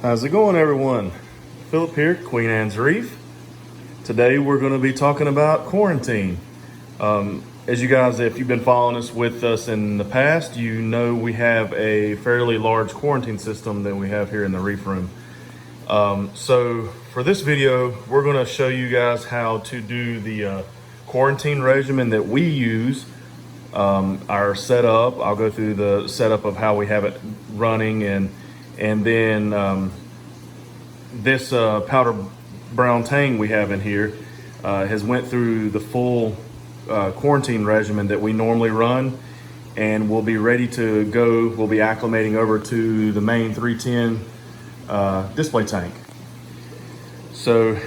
How's it going, everyone? Philip here, Queen Anne's Reef. Today we're going to be talking about quarantine. As you guys, if you've been following us with us in the past, you know we have a fairly large quarantine system that we have here in the reef room. So for this video, we're going to show you guys how to do the quarantine regimen that we use. Our setup, I'll go through the setup of how we have it running, and then this powder brown tang we have in here has went through the full quarantine regimen that we normally run, and we'll be ready to go. We'll be acclimating over to the main 310 display tank. So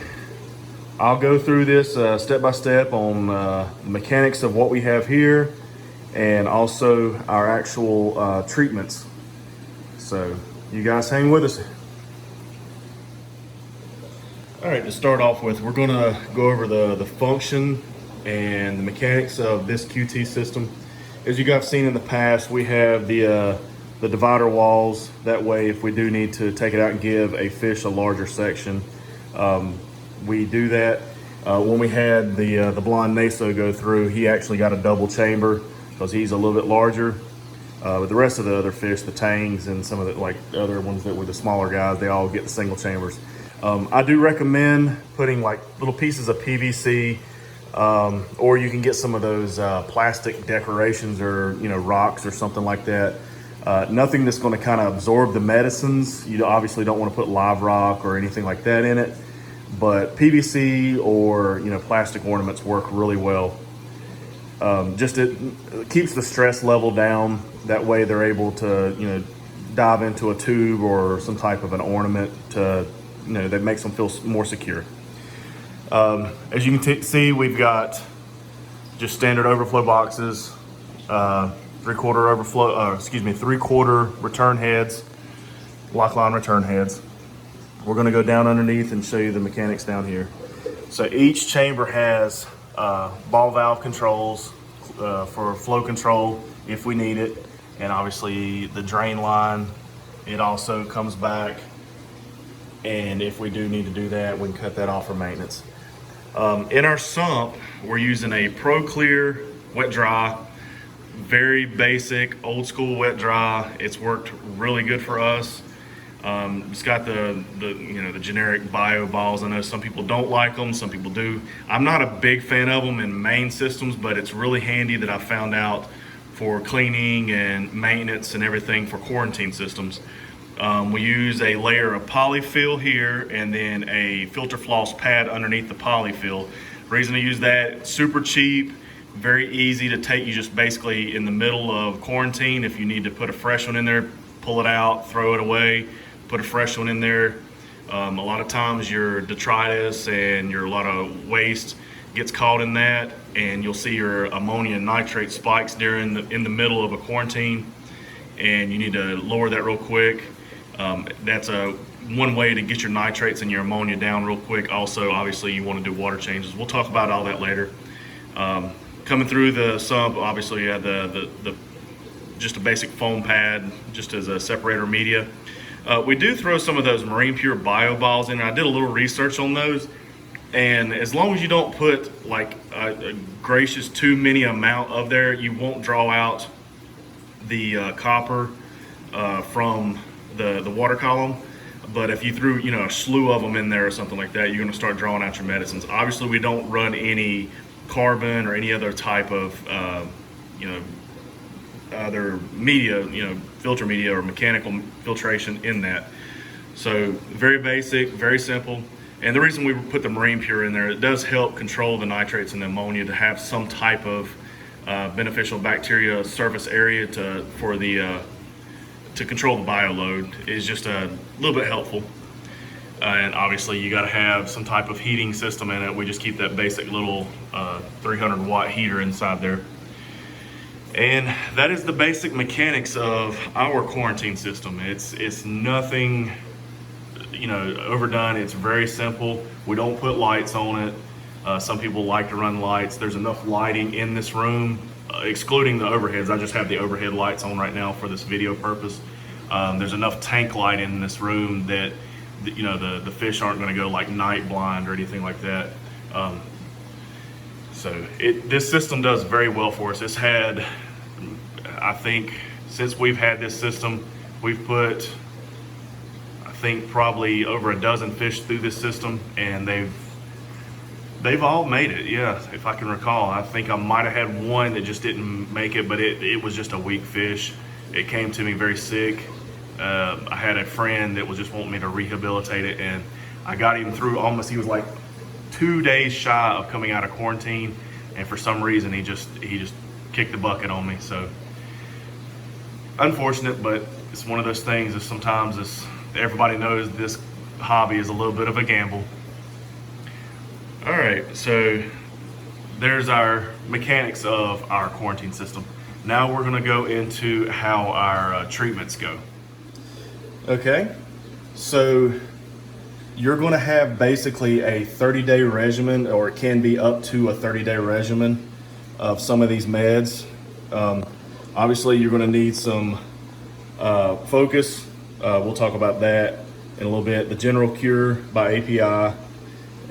I'll go through this step by step on the mechanics of what we have here and also our actual treatments. So you guys hang with us. All right, to start off with, we're gonna go over the function and the mechanics of this QT system. As you guys have seen in the past, we have the divider walls. That way, if we do need to take it out and give a fish a larger section, we do that. When we had the blonde naso go through, he actually got a double chamber because he's a little bit larger. With the rest of the other fish, the tangs and some of the other ones that were the smaller guys, they all get the single chambers. I do recommend putting like little pieces of PVC, or you can get some of those plastic decorations, or rocks or something like that. Nothing that's going to kind of absorb the medicines. You obviously don't want to put live rock or anything like that in it, but PVC or plastic ornaments work really well. Just it keeps the stress level down. That way they're able to dive into a tube or some type of an ornament to that makes them feel more secure. As you can see, we've got just standard overflow boxes, 3/4 return heads, lock line return heads. We're going to go down underneath and show you the mechanics down here. So each chamber has ball valve controls for flow control if we need it, and obviously the drain line, it also comes back, and if we do need to do that, we can cut that off for maintenance. In our sump, we're using a Pro Clear wet dry, very basic old school wet dry. It's worked really good for us. It's got the generic bio balls. I know some people don't like them, some people do. I'm not a big fan of them in main systems, but it's really handy that I found out for cleaning and maintenance and everything for quarantine systems. We use a layer of polyfill here and then a filter floss pad underneath the polyfill. Reason to use that, it's super cheap, very easy to take. You just basically in the middle of quarantine, if you need to put a fresh one in there, pull it out, throw it away, put a fresh one in there. A lot of times your detritus and a lot of waste gets caught in that, and you'll see your ammonia and nitrate spikes in the middle of a quarantine, and you need to lower that real quick. That's one way to get your nitrates and your ammonia down real quick. Also, obviously, you want to do water changes. We'll talk about all that later. Coming through the sump, obviously, you have just a basic foam pad, just as a separator media. We do throw some of those Marine Pure bio balls in there. I did a little research on those, and as long as you don't put like a gracious too many amount of there, you won't draw out the copper from the water column. But if you threw a slew of them in there or something like that, you're going to start drawing out your medicines. Obviously, we don't run any carbon or any other type of other media, filter media or mechanical filtration in that. So very basic, very simple. And the reason we put the Marine Pure in there, it does help control the nitrates and the ammonia to have some type of beneficial bacteria surface area to control the bio load. Is just a little bit helpful. And obviously you got to have some type of heating system in it. We just keep that basic little 300 watt heater inside there. And that is the basic mechanics of our quarantine system. It's nothing overdone. It's very simple. We don't put lights on it. Some people like to run lights. There's enough lighting in this room, excluding the overheads. I just have the overhead lights on right now for this video purpose. There's enough tank light in this room that you know, the fish aren't going to go like night blind or anything like that. So this system does very well for us. It's had, I think, since we've had this system, we've put, I think, probably over a dozen fish through this system, and they've all made it. Yeah, if I can recall, I think I might have had one that just didn't make it, but it was just a weak fish. It came to me very sick. I had a friend that was just wanting me to rehabilitate it, and I got him through almost, he was like 2 days shy of coming out of quarantine, and for some reason he just kicked the bucket on me. So unfortunate, but it's one of those things that sometimes everybody knows this hobby is a little bit of a gamble. All right, so there's our mechanics of our quarantine system. Now we're gonna go into how our treatments go. Okay, so you're going to have basically a 30-day regimen, or it can be up to a 30-day regimen of some of these meds. Obviously, you're going to need some focus. We'll talk about that in a little bit. The General Cure by API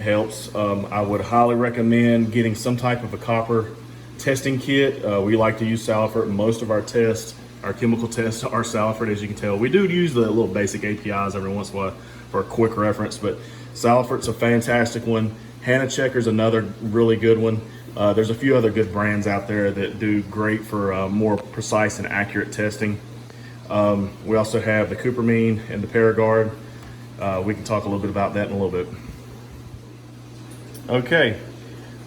helps. I would highly recommend getting some type of a copper testing kit. We like to use Salifert. Most of our tests, our chemical tests, are Salifert, as you can tell. We do use the little basic APIs every once in a while for a quick reference, but Salifert's a fantastic one. Hannah Checker's another really good one. There's a few other good brands out there that do great for more precise and accurate testing. We also have the Cupramine and the Paragard. We can talk a little bit about that in a little bit. Okay,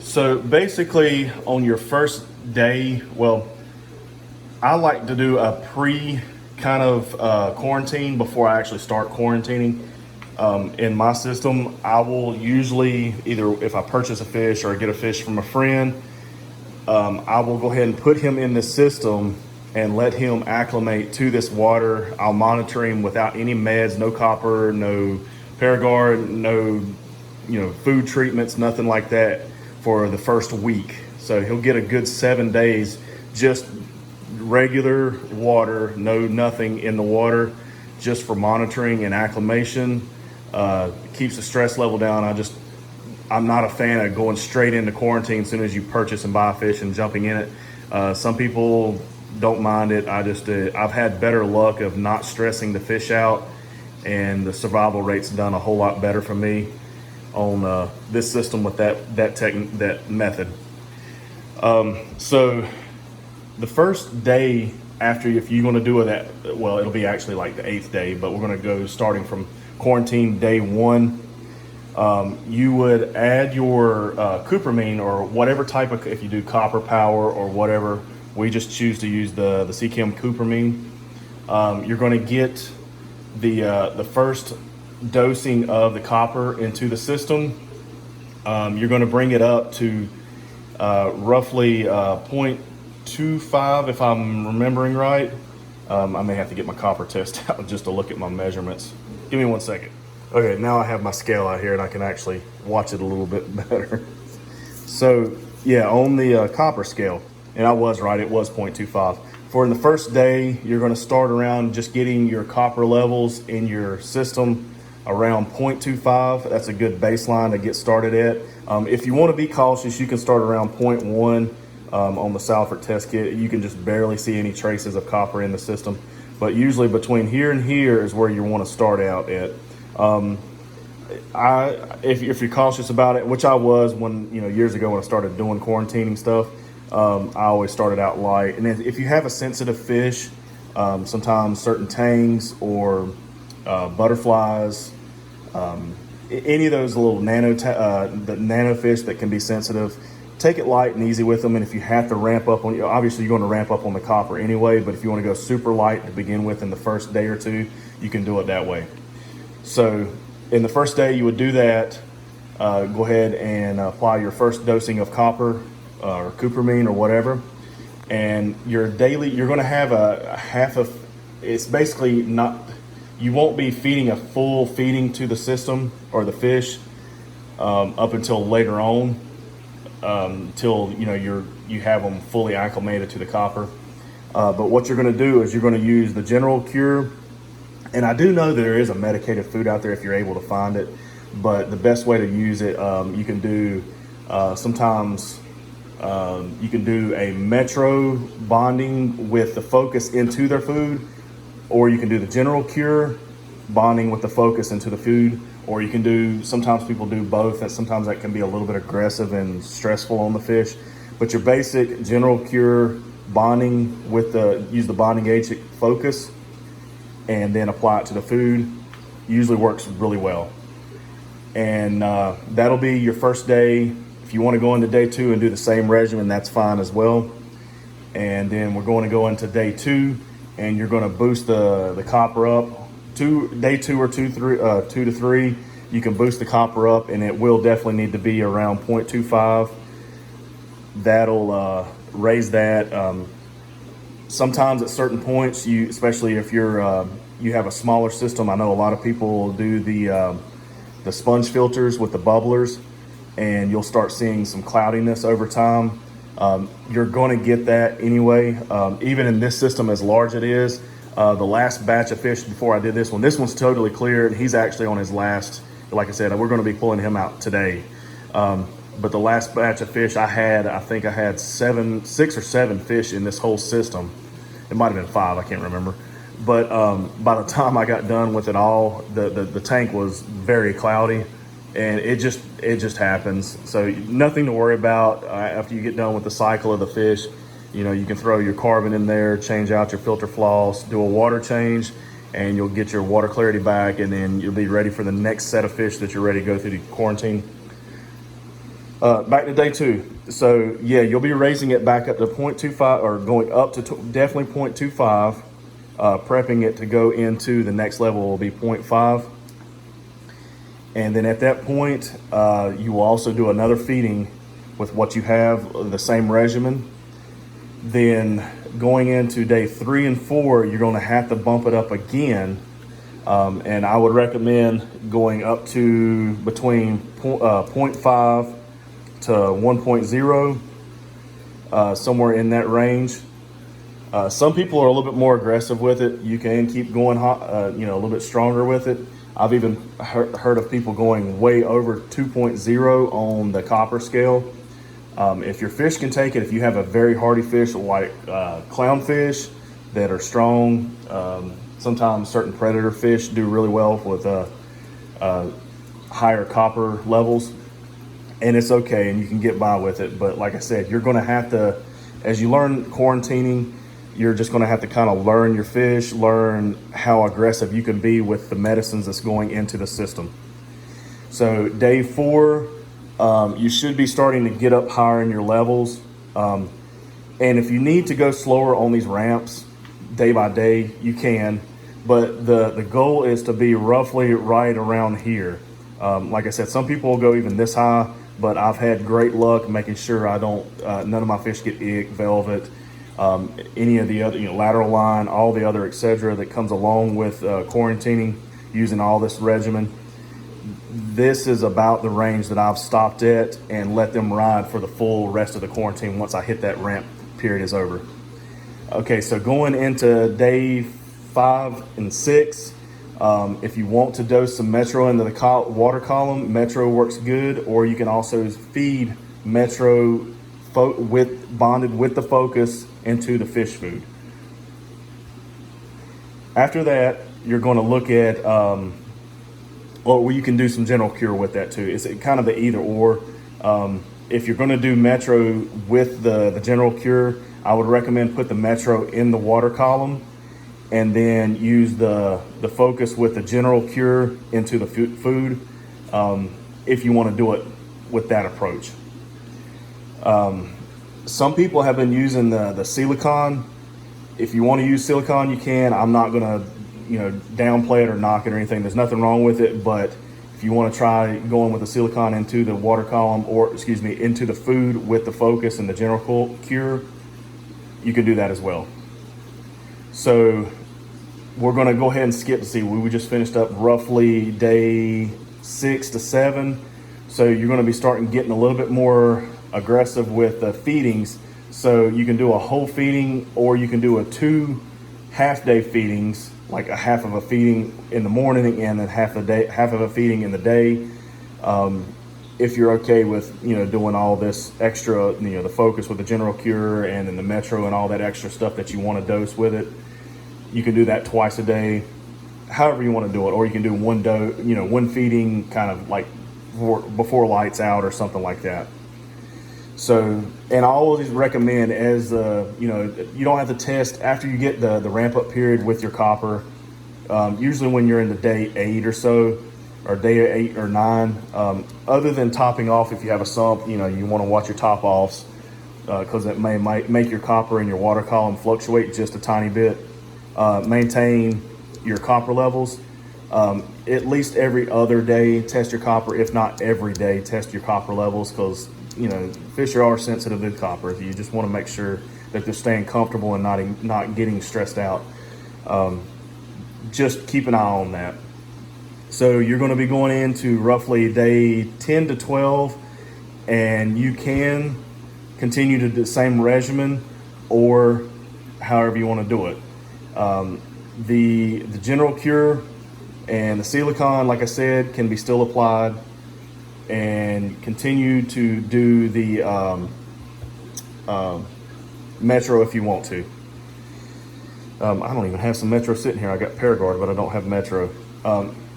so basically on your first day, well, I like to do a kind of quarantine before I actually start quarantining. In my system, I will usually, either if I purchase a fish or get a fish from a friend, I will go ahead and put him in the system and let him acclimate to this water. I'll monitor him without any meds, no copper, no Paragard, no food treatments, nothing like that, for the first week. So he'll get a good 7 days, just regular water, nothing in the water, just for monitoring and acclimation. Keeps the stress level down. I'm not a fan of going straight into quarantine as soon as you purchase and buy a fish and jumping in it. Some people don't mind it. I've had better luck of not stressing the fish out, and the survival rate's done a whole lot better for me on this system with that method. So the first day after, if you're going to do that, well, it'll be actually like the 8th day, but we're going to go starting from quarantine day 1. You would add your Cupramine, or whatever type of, if you do copper power or whatever, we just choose to use the Seachem Cupramine. You're going to get the first dosing of the copper into the system. You're going to bring it up to roughly 0.25, if I'm remembering right. I may have to get my copper test out just to look at my measurements. Give me 1 second. Okay, now I have my scale out here and I can actually watch it a little bit better. So yeah, on the copper scale, and I was right, it was 0.25. For the first day, you're going to start around just getting your copper levels in your system around 0.25. That's a good baseline to get started at. If you want to be cautious, you can start around 0.1 on the Salifert test kit. You can just barely see any traces of copper in the system. But usually between here and here is where you want to start out at. If you're cautious about it, which I was when, years ago when I started doing quarantining stuff, I always started out light. And if you have a sensitive fish, sometimes certain tangs or butterflies, any of those little the nano fish that can be sensitive, take it light and easy with them. And if you have to ramp up on, obviously you're going to ramp up on the copper anyway, but if you want to go super light to begin with in the first day or two, you can do it that way. So in the first day you would do that, go ahead and apply your first dosing of copper or Cupramine or whatever. And your daily, you're going to have a half of, it's basically not, you won't be feeding a full feeding to the system or the fish up until later on, till you have them fully acclimated to the copper. But what you're going to do is you're going to use the General Cure And I do know there is a medicated food out there if you're able to find it, but the best way to use it, you can do sometimes you can do a metro bonding with the focus into their food, or you can do the general cure bonding with the focus into the food, or you can do, sometimes people do both, and sometimes that can be a little bit aggressive and stressful on the fish. But your basic general cure bonding with use the bonding agent focus and then apply it to the food usually works really well. And that'll be your first day. If you want to go into day 2 and do the same regimen, that's fine as well. And then we're going to go into day 2, and you're going to boost the copper up. Day 2 or 2 to 3, you can boost the copper up, and it will definitely need to be around 0.25. That'll raise that. Sometimes at certain points, especially if you have a smaller system, I know a lot of people do the sponge filters with the bubblers, and you'll start seeing some cloudiness over time. You're going to get that anyway. Even in this system, as large it is, the last batch of fish before I did this one's totally clear, and he's actually on his last. Like I said, we're going to be pulling him out today. But the last batch of fish I think I had 6 or 7 fish in this whole system. It might have been 5, I can't remember. But by the time I got done with it all, the tank was very cloudy, and it just happens. So nothing to worry about after you get done with the cycle of the fish. You know, you can throw your carbon in there, change out your filter floss, do a water change, and you'll get your water clarity back, and then you'll be ready for the next set of fish that you're ready to go through the quarantine. Back to day 2. So yeah, you'll be raising it back up to 0.25, or going up to definitely 0.25. Prepping it to go into the next level will be 0.5. And then at that point, you will also do another feeding with what you have, the same regimen. Then going into day 3 and 4, you're going to have to bump it up again. And I would recommend going up to between 0.5 to 1.0, somewhere in that range. Some people are a little bit more aggressive with it. You can keep going hot, a little bit stronger with it. I've even heard of people going way over 2.0 on the copper scale. If your fish can take it, if you have a very hardy fish like clownfish that are strong, sometimes certain predator fish do really well with higher copper levels, and it's okay, and you can get by with it. But like I said, you're going to have to, as you learn quarantining, you're just going to have to kind of learn your fish, learn how aggressive you can be with the medicines that's going into the system. So day 4, you should be starting to get up higher in your levels. And if you need to go slower on these ramps day by day, you can. But the goal is to be roughly right around here. Like I said, some people will go even this high, but I've had great luck making sure I don't, none of my fish get ick, velvet, any of the other, lateral line, all the other etc. that comes along with quarantining, using all this regimen. This is about the range that I've stopped at and let them ride for the full rest of the quarantine once I hit that ramp period is over. Okay, so going into day 5 and 6, if you want to dose some Metro into the water column, Metro works good, or you can also feed Metro bonded with the focus into the fish food. After that, you're going to look at, or you can do some general cure with that too. It's kind of the either or. If you're going to do Metro with the general cure, I would recommend put the Metro in the water column, and then use the focus with the general cure into the food, if you want to do it with that approach. Some people have been using the silicone. If you want to use silicone, you can. I'm not going to downplay it or knock it or anything. There's nothing wrong with it, but if you want to try going with the silicone into the water column, or into the food with the focus and the general cure, you can do that as well. So we're going to go ahead and skip to see. We just finished up roughly day 6 to 7. So you're going to be starting getting a little bit more aggressive with the feedings. So you can do a whole feeding, or you can do a 2 half day feedings, like a half of a feeding in the morning and then half of a feeding in the day. If you're okay with, doing all this extra, the focus with the general cure and then the metro and all that extra stuff that you want to dose with it, you can do that twice a day, however you want to do it. Or you can do one feeding kind of like before lights out or something like that. So, and I always recommend as, you don't have to test after you get the ramp up period with your copper. Usually when you're in the day 8 or so, or day 8 or 9, other than topping off, if you have a sump, you want to watch your top offs, because it might make your copper and your water column fluctuate just a tiny bit. Maintain your copper levels. At least every other day, test your copper. If not every day, test your copper levels, because fish are sensitive to copper. You just want to make sure that they're staying comfortable and not getting stressed out. Just keep an eye on that. So you're going to be going into roughly day 10 to 12, and you can continue to do the same regimen or however you want to do it. The general cure and the silicone, like I said, can be still applied, and continue to do the metro if you want to. I don't even have some metro sitting here. I got Paragard, but I don't have metro.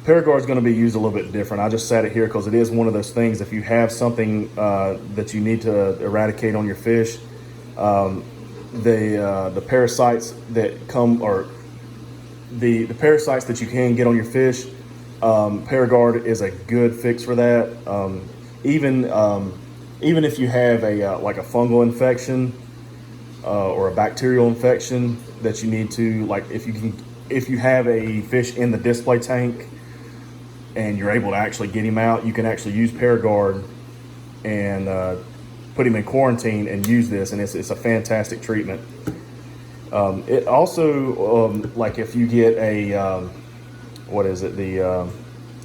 Paragard is going to be used a little bit different. I just sat it here because it is one of those things. If you have something that you need to eradicate on your fish, the parasites that come, or the parasites that you can get on your fish, Paragard is a good fix for that. Even if you have a like a fungal infection or a bacterial infection that you need to, like if you have a fish in the display tank and you're able to actually get him out, you can actually use Paragard and put him in quarantine and use this, and it's a fantastic treatment. It also, like if you get a,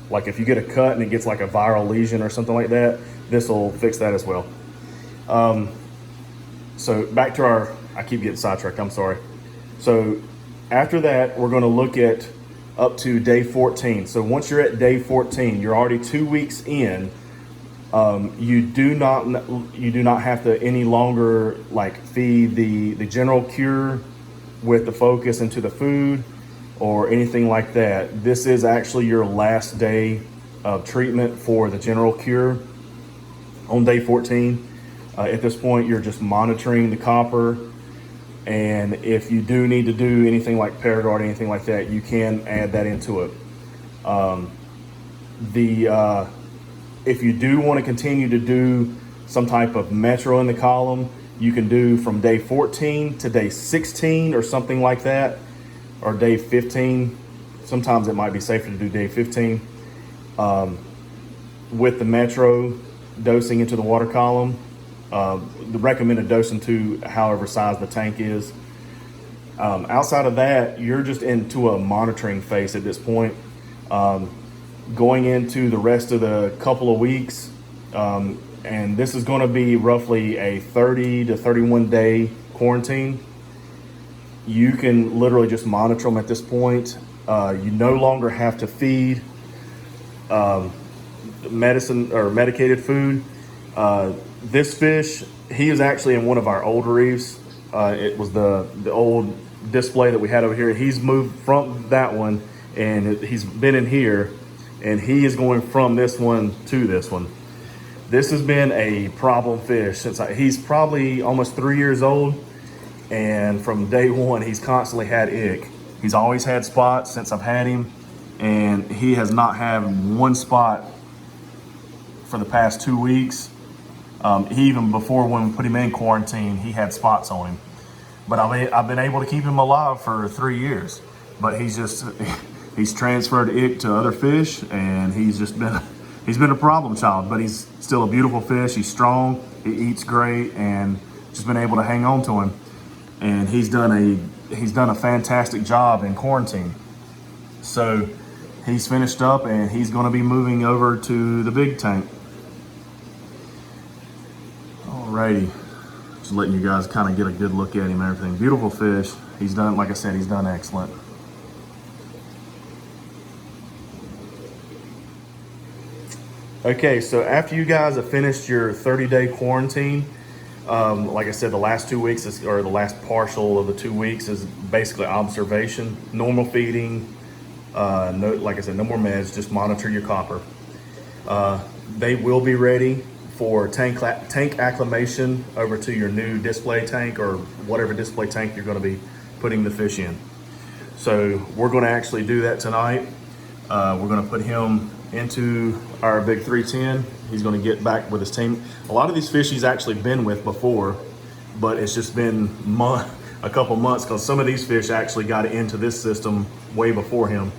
like if you get a cut and it gets like a viral lesion or something like that, this will fix that as well. So back to I keep getting sidetracked, I'm sorry. So after that, we're going to look at up to day 14. So once you're at day 14, you're already 2 weeks in. You do not have to any longer like feed the general cure with the focus into the food or anything like that. This is actually your last day of treatment for the general cure on day 14. At this point, you're just monitoring the copper. And if you do need to do anything like Paragard, anything like that, you can add that into it. If you do want to continue to do some type of metro in the column, you can do from day 14 to day 16 or something like that, or day 15. Sometimes it might be safer to do day 15 with the metro dosing into the water column. The recommended dosing to however size the tank is. Outside of that, you're just into a monitoring phase at this point. Going into the rest of the couple of weeks, and this is going to be roughly a 30 to 31 day quarantine. You can literally just monitor them at this point. You no longer have to feed medicine or medicated food. This fish, he is actually in one of our old reefs. It was the old display that we had over here. He's moved from that one, and he's been in here, and he is going from this one to this one. This has been a problem fish since he's probably almost 3 years old, and from day one, he's constantly had ick. He's always had spots since I've had him, and he has not had one spot for the past 2 weeks. Even before when we put him in quarantine, he had spots on him. But I've been able to keep him alive for 3 years. But he's transferred ick to other fish, and he's been a problem child. But he's still a beautiful fish. He's strong. He eats great, and just been able to hang on to him. And he's done a fantastic job in quarantine. So he's finished up, and he's going to be moving over to the big tank. Alrighty, just letting you guys kind of get a good look at him and everything. Beautiful fish. He's done, like I said, he's done excellent. Okay, so after you guys have finished your 30-day quarantine, like I said, the last 2 weeks or the last partial of the 2 weeks is basically observation, normal feeding, no, like I said, no more meds, just monitor your copper. They will be ready for tank acclimation over to your new display tank or whatever display tank you're going to be putting the fish in. So we're going to actually do that tonight. We're going to put him into our big 310. He's going to get back with his team. A lot of these fish he's actually been with before, but it's just been a couple months because some of these fish actually got into this system way before him.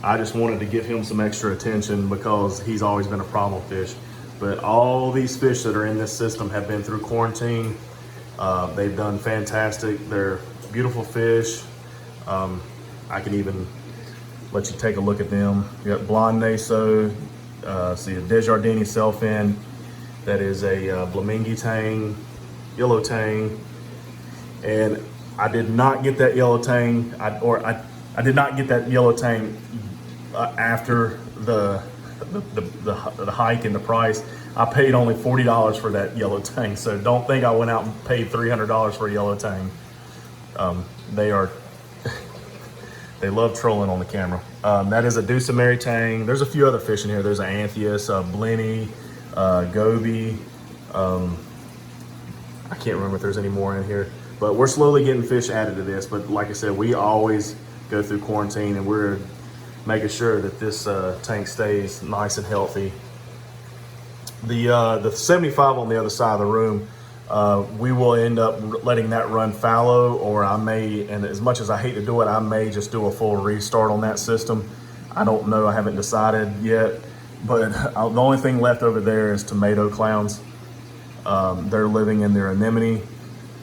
I just wanted to give him some extra attention because he's always been a problem fish. But all these fish that are in this system have been through quarantine. They've done fantastic. They're beautiful fish. I can even let you take a look at them. You got blonde naso, see a Desjardins sailfin. That is a Blaminghi tang, yellow tang. And I did not get that yellow tang, I did not get that yellow tang after the hike in the price. I paid only $40 for that yellow tang, so don't think I went out and paid $300 for a yellow tang. They love trolling on the camera. That is a Dulcimary tang. There's a few other fish in here. There's an Anthias, a Blenny, Goby. I can't remember if there's any more in here, but we're slowly getting fish added to this. But like I said, we always go through quarantine and we're making sure that this tank stays nice and healthy. The 75 on the other side of the room, we will end up letting that run fallow, or I may, and as much as I hate to do it, I may just do a full restart on that system. I don't know, I haven't decided yet, but the only thing left over there is tomato clowns. They're living in their anemone,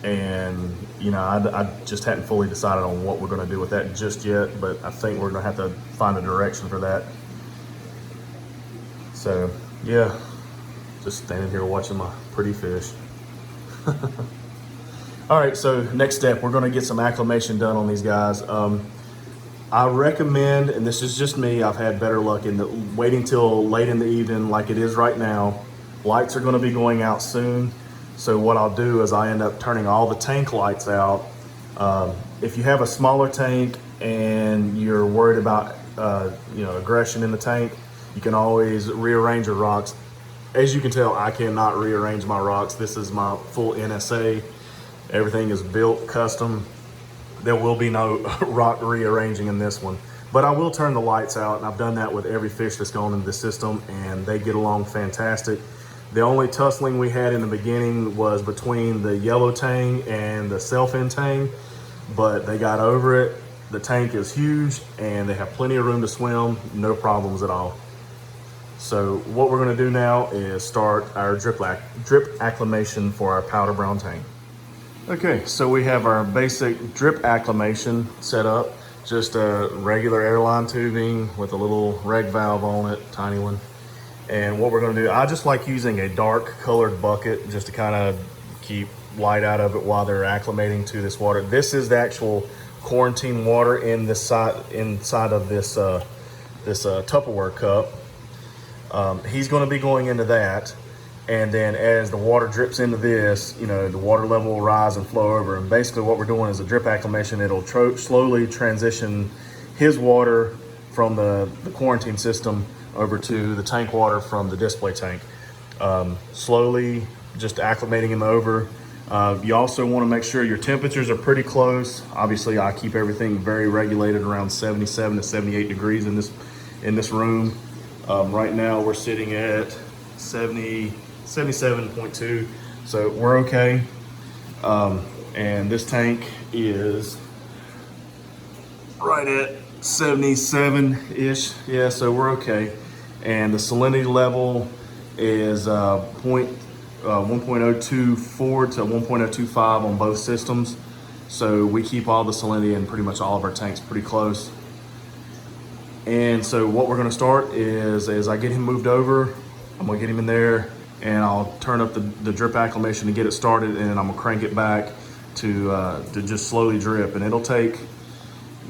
and you know, I just hadn't fully decided on what we're gonna do with that just yet, but I think we're gonna have to find a direction for that. So yeah, just standing here watching my pretty fish. All right, so next step, we're going to get some acclimation done on these guys. I recommend, and this is just me, I've had better luck in waiting till late in the evening like it is right now. Lights are going to be going out soon, so what I'll do is I end up turning all the tank lights out. If you have a smaller tank and you're worried about aggression in the tank, you can always rearrange your rocks. As you can tell, I cannot rearrange my rocks. This is my full NSA. Everything is built custom. There will be no rock rearranging in this one. But I will turn the lights out, and I've done that with every fish that's gone into the system, and they get along fantastic. The only tussling we had in the beginning was between the yellow tang and the sailfin tang, but they got over it. The tank is huge, and they have plenty of room to swim, no problems at all. So what we're going to do now is start our drip acclimation for our powder brown tank. Okay, so we have our basic drip acclimation set up. Just a regular airline tubing with a little reg valve on it, tiny one. And what we're going to do, I just like using a dark colored bucket just to kind of keep light out of it while they're acclimating to this water. This is the actual quarantine water in the inside of this Tupperware cup. He's going to be going into that, and then as the water drips into this, you know, the water level will rise and flow over. And basically what we're doing is a drip acclimation. It'll slowly transition his water from the quarantine system over to the tank water from the display tank. Slowly just acclimating him over. You also want to make sure your temperatures are pretty close. Obviously I keep everything very regulated around 77 to 78 degrees in this room. Right now we're sitting at 77.2, so we're okay. And this tank is right at 77-ish. Yeah, so we're okay. And the salinity level is 1.024 to 1.025 on both systems. So we keep all the salinity in pretty much all of our tanks pretty close. And so what we're going to start is, as I get him moved over, I'm going to get him in there, and I'll turn up the drip acclimation to get it started, and I'm going to crank it back. to just slowly drip, and it'll take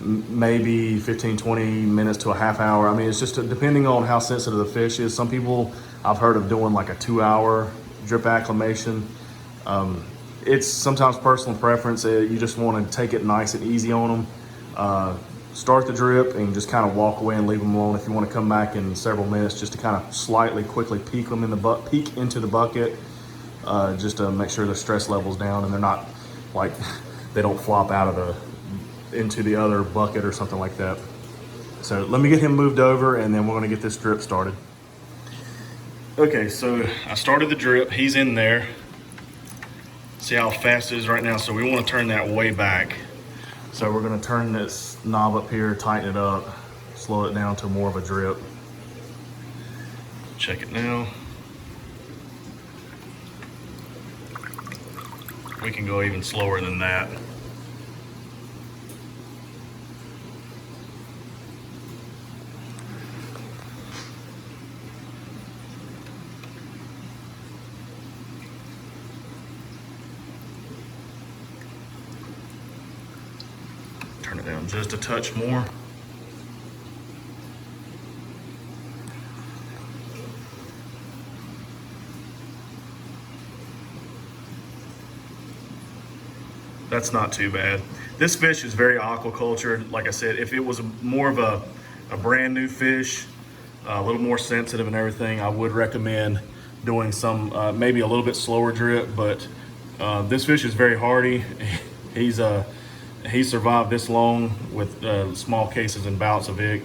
maybe 15-20 minutes to a half hour. I mean, it's just depending on how sensitive the fish is. Some people I've heard of doing like a 2-hour drip acclimation. It's sometimes personal preference. You just want to take it nice and easy on them. Start the drip and just kind of walk away and leave them alone. If you want to come back in several minutes, just to kind of slightly, quickly peek them in the peek into the bucket, just to make sure the stress level's down and they're not like they don't flop out of into the other bucket or something like that. So let me get him moved over and then we're going to get this drip started. Okay, so I started the drip. He's in there. See how fast it is right now? So we want to turn that way back. So we're going to turn this knob up here, tighten it up, slow it down to more of a drip. Check it now. We can go even slower than that. Turn it down just a touch more. That's not too bad. This fish is very aquaculture. Like I said, if it was more of a brand new fish, a little more sensitive and everything, I would recommend doing some, maybe a little bit slower drip, but this fish is very hardy. He survived this long with small cases and bouts of ick,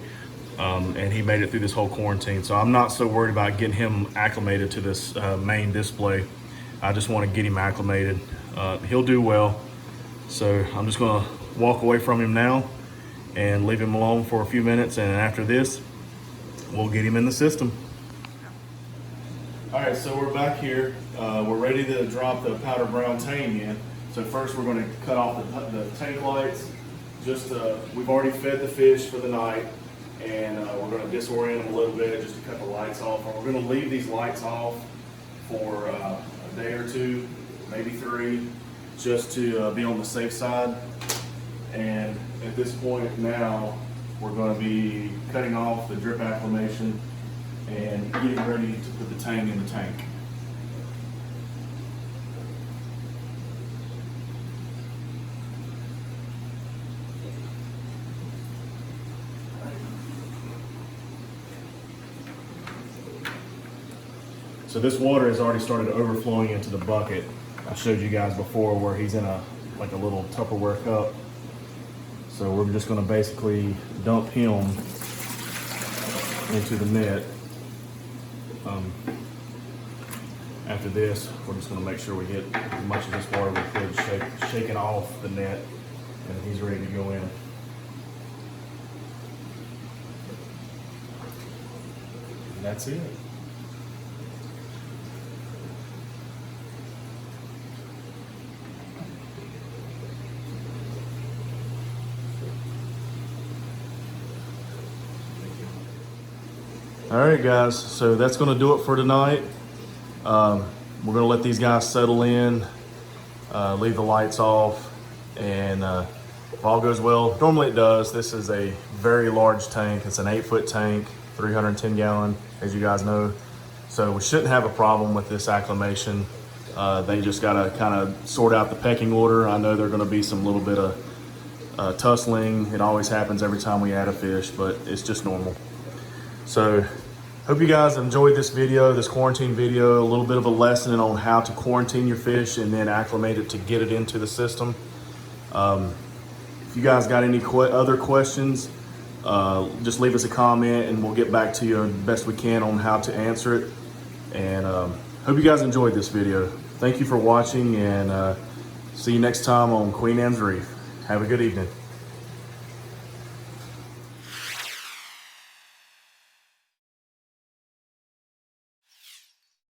and he made it through this whole quarantine. So I'm not so worried about getting him acclimated to this main display. I just want to get him acclimated. He'll do well. So I'm just gonna walk away from him now and leave him alone for a few minutes, and after this, we'll get him in the system. All right, so we're back here. We're ready to drop the powder brown tang in. So first we're gonna cut off the tank lights. We've already fed the fish for the night, and we're gonna disorient them a little bit just to cut the lights off. And we're gonna leave these lights off for a day or two, maybe 3, just to be on the safe side. And at this point now, we're going to be cutting off the drip acclimation and getting ready to put the tang in the tank. So this water has already started overflowing into the bucket. I showed you guys before where he's in a little Tupperware cup. So we're just going to basically dump him into the net. After this, we're just going to make sure we get as much of this water we could, shaking off the net, and he's ready to go in. And that's it. All right, guys, so that's going to do it for tonight. We're going to let these guys settle in, leave the lights off, and if all goes well, normally it does. This is a very large tank. It's an 8-foot tank, 310 gallon, as you guys know. So we shouldn't have a problem with this acclimation. They just got to kind of sort out the pecking order. I know there's going to be some little bit of tussling. It always happens every time we add a fish, but it's just normal. So hope you guys enjoyed this video, this quarantine video, a little bit of a lesson on how to quarantine your fish and then acclimate it to get it into the system. If you guys got any other questions, just leave us a comment and we'll get back to you the best we can on how to answer it. And hope you guys enjoyed this video. Thank you for watching, and see you next time on Queen Anne's Reef. Have a good evening.